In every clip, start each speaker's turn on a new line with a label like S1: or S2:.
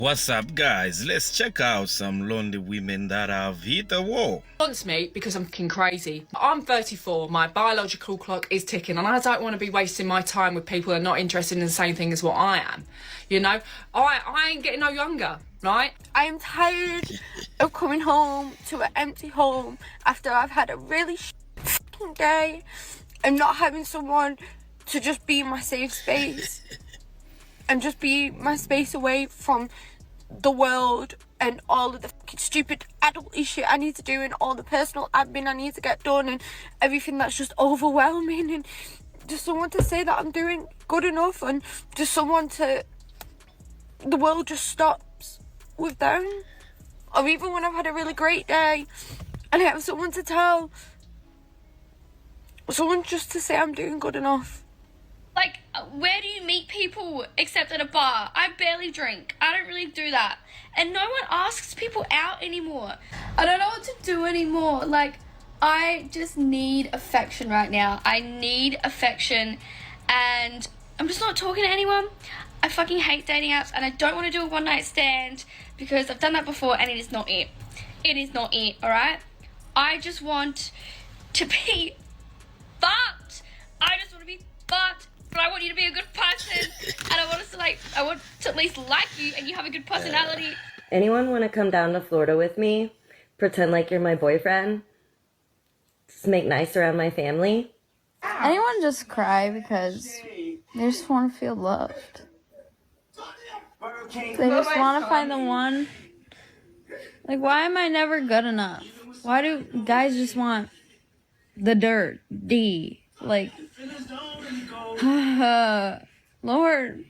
S1: What's up, guys? Let's check out some lonely women that have hit the wall.
S2: Wants me because I'm fucking crazy. I'm 34, my biological clock is ticking, and I don't want to be wasting my time with people that are not interested in the same thing as what I am. You know, I ain't getting no younger, right?
S3: I am tired of coming home to an empty home after I've had a really fucking day and not having someone to just be in my safe space and just be my space away from the world and all of the fucking stupid adult shit I need to do and all the personal admin I need to get done and everything that's just overwhelming, and just someone to say that I'm doing good enough, and just someone to, the world just stops with them. Or even when I've had a really great day and I have someone to tell, someone just to say I'm doing good enough.
S4: Like, where do you meet people except at a bar? I barely drink. I don't really do that. And no one asks people out anymore. I don't know what to do anymore. Like, I just need affection right now. I need affection. And I'm just not talking to anyone. I fucking hate dating apps, and I don't want to do a one night stand because I've done that before and it is not it. It is not it, alright? I just want to be fucked. I just want to be fucked. But I want you to be a good person, and I want to at least like you, and you have a good personality.
S5: Anyone want to come down to Florida with me? Pretend like you're my boyfriend? Just make nice around my family?
S6: Anyone just cry because they just want to feel loved. They just want to find the one. Like, why am I never good enough? Why do guys just want the dirt? Like, Lord,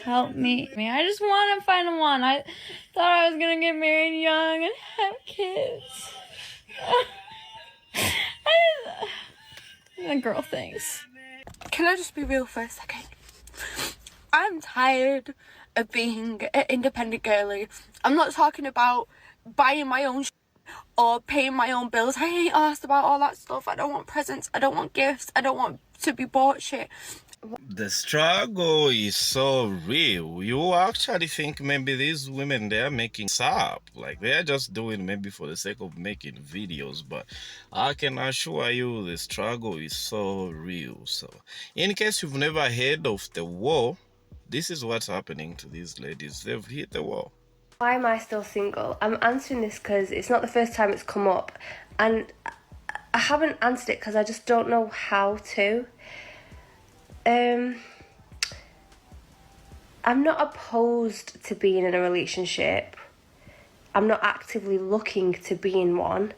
S6: help me. I just want to find the one. I thought I was going to get married young and have kids. The girl things.
S3: Can I just be real for a second? I'm tired of being an independent girly. I'm not talking about buying my own or paying my own bills. I ain't asked about all that stuff. I don't want presents. I don't want gifts. I don't want to be bought shit.
S1: The struggle is so real. You actually think maybe these women, they're making up. Like, they're just doing maybe for the sake of making videos. But I can assure you the struggle is so real. So, in case you've never heard of the wall, this is what's happening to these ladies. They've hit the wall.
S7: Why am I still single? I'm answering this because it's not the first time it's come up, and I haven't answered it because I just don't know how to. I'm not opposed to being in a relationship. I'm not actively looking to be in one.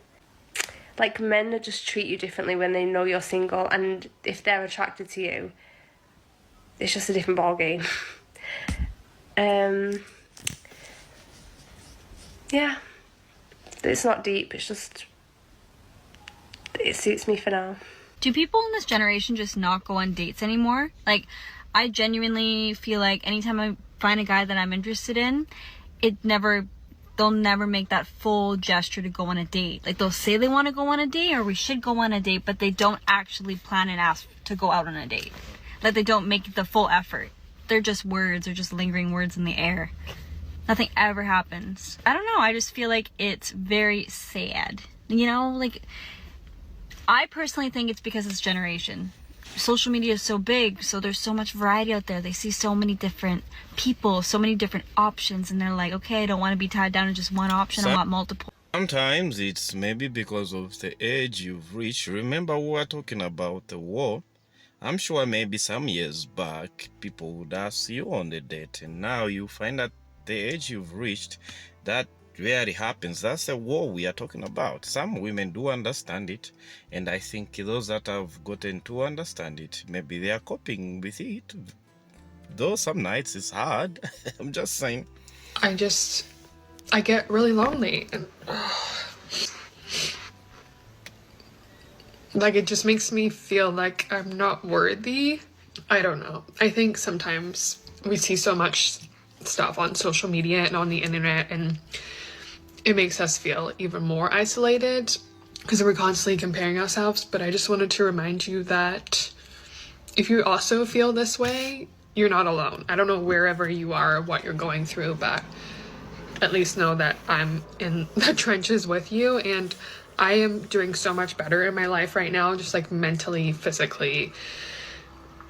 S7: Like, men just treat you differently when they know you're single, and if they're attracted to you, it's just a different ballgame. Yeah, it's not deep, it's just, it suits me for now.
S8: Do people in this generation just not go on dates anymore? Like, I genuinely feel like anytime I find a guy that I'm interested in, they'll never make that full gesture to go on a date. Like, they'll say they want to go on a date or we should go on a date, but they don't actually plan and ask to go out on a date. Like, they don't make the full effort. They're just words, they're just lingering words in the air. Nothing ever happens. I don't know, I just feel like it's very sad. You know, like, I personally think it's because of this generation. Social media is so big, so there's so much variety out there. They see so many different people, so many different options, and they're like, okay, I don't want to be tied down to just one option, I want multiple.
S1: Sometimes it's maybe because of the age you've reached. Remember, we were talking about the war. I'm sure maybe some years back, people would ask you on the date, and now you find that the age you've reached, that rarely happens. That's the war we are talking about. Some women do understand it, and I think those that have gotten to understand it, maybe they are coping with it. Though some nights it's hard. I'm just saying.
S9: I get really lonely, and like, it just makes me feel like I'm not worthy. I don't know. I think sometimes we see so much stuff on social media and on the internet, and it makes us feel even more isolated because we're constantly comparing ourselves. But I just wanted to remind you that if you also feel this way, you're not alone. I don't know wherever you are or what you're going through, but at least know that I'm in the trenches with you, and I am doing so much better in my life right now, just like mentally, physically.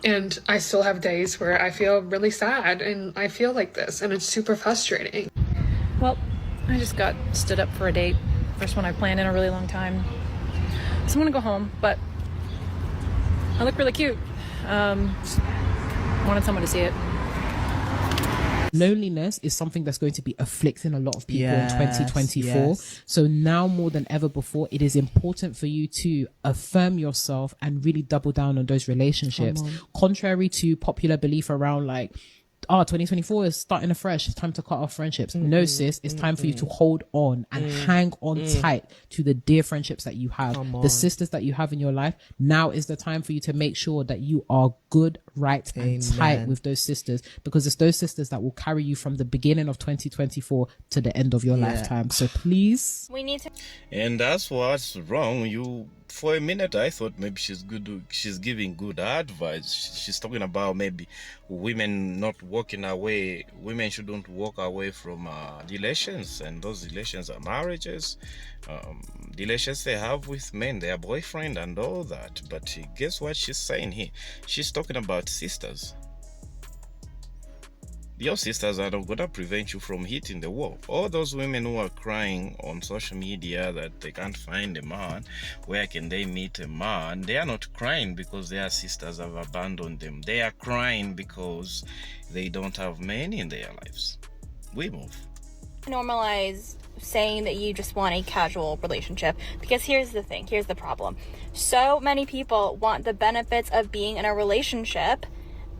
S9: And I still have days where I feel really sad and I feel like this, and it's super frustrating.
S10: Well, I just got stood up for a date. First one I planned in a really long time. So I'm gonna go home, but I look really cute. Just wanted someone to see it.
S11: Loneliness is something that's going to be afflicting a lot of people in 2024. So now more than ever before, it is important for you to affirm yourself and really double down on those relationships. Contrary to popular belief around like, 2024 is starting afresh, it's time to cut off friendships. No, sis, it's time for you to hold on and hang on tight to the dear friendships that you have, the sisters that you have in your life. Now is the time for you to make sure that you are good, right, and tight with those sisters, because it's those sisters that will carry you from the beginning of 2024 to the end of your lifetime. So please,
S8: We need to.
S1: And that's what's wrong. For a minute, I thought maybe she's giving good advice. She's talking about maybe women not walking away. Women shouldn't walk away from relations, and those relations are marriages, relations they have with men, their boyfriend, and all that. But guess what she's saying here? She's talking about sisters. Your sisters are not gonna prevent you from hitting the wall. All those women who are crying on social media that they can't find a man, where can they meet a man? They are not crying because their sisters have abandoned them. They are crying because they don't have men in their lives. We move.
S8: Normalize saying that you just want a casual relationship, because here's the problem. So many people want the benefits of being in a relationship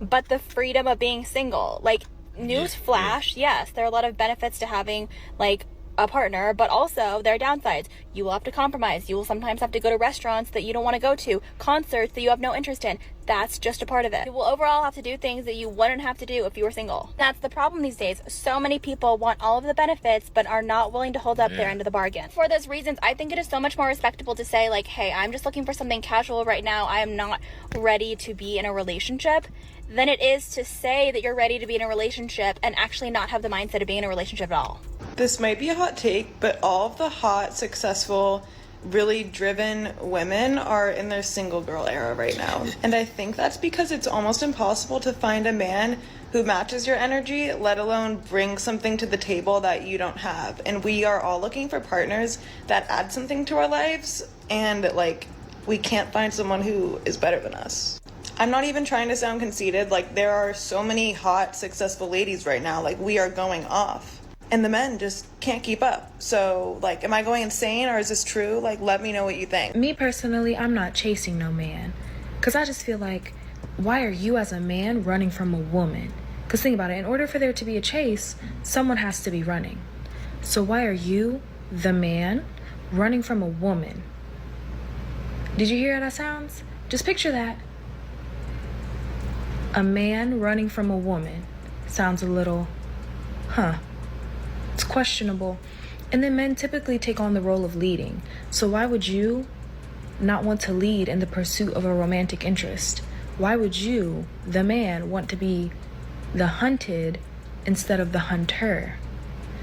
S8: but the freedom of being single. Like, newsflash, yes, there are a lot of benefits to having like a partner, but also there are downsides. You will have to compromise. You will sometimes have to go to restaurants that you don't want to go to, concerts that you have no interest in. That's just a part of it. You will overall have to do things that you wouldn't have to do if you were single. That's the problem these days. So many people want all of the benefits but are not willing to hold up their end of the bargain. For those reasons, I think it is so much more respectable to say like, hey, I'm just looking for something casual right now. I am not ready to be in a relationship, than it is to say that you're ready to be in a relationship and actually not have the mindset of being in a relationship at all.
S12: This might be a hot take, but all of the hot, successful, really driven women are in their single girl era right now. And I think that's because it's almost impossible to find a man who matches your energy, let alone bring something to the table that you don't have. And we are all looking for partners that add something to our lives, and like, we can't find someone who is better than us. I'm not even trying to sound conceited. Like, there are so many hot, successful ladies right now. Like, we are going off. And the men just can't keep up. So, like, am I going insane or is this true? Like, let me know what you think.
S13: Me personally, I'm not chasing no man. Because I just feel like, why are you as a man running from a woman? Because think about it, in order for there to be a chase, someone has to be running. So why are you, the man, running from a woman? Did you hear how that sounds? Just picture that. A man running from a woman sounds a little, it's questionable. And then men typically take on the role of leading. So why would you not want to lead in the pursuit of a romantic interest? Why would you, the man, want to be the hunted instead of the hunter?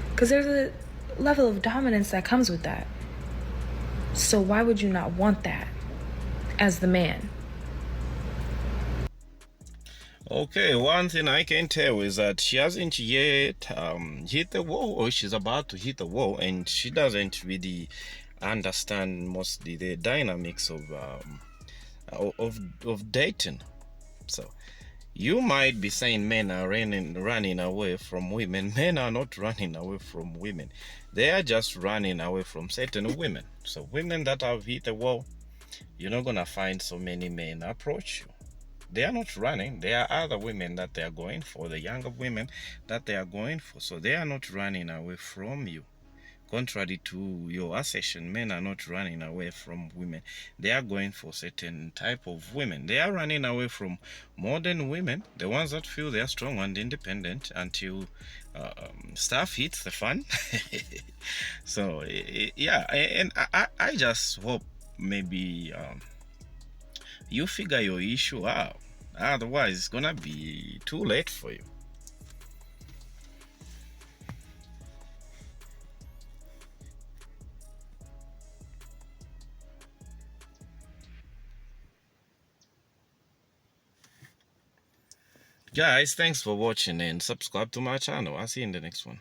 S13: Because there's a level of dominance that comes with that. So why would you not want that as the man?
S1: Okay, one thing I can tell is that she hasn't yet hit the wall, or she's about to hit the wall, and she doesn't really understand mostly the dynamics of dating. So you might be saying men are running away from women. Men are not running away from women. They are just running away from certain women. So women that have hit the wall, you're not gonna find so many men approach you. They are not running. There are other women that they are going for, the younger women that they are going for. So they are not running away from you. Contrary to your assertion, men are not running away from women. They are going for certain type of women. They are running away from modern women, the ones that feel they are strong and independent until stuff hits the fan. So, yeah, and I just hope maybe you figure your issue out. Otherwise, it's gonna be too late for you. Guys, thanks for watching and subscribe to my channel. I'll see you in the next one.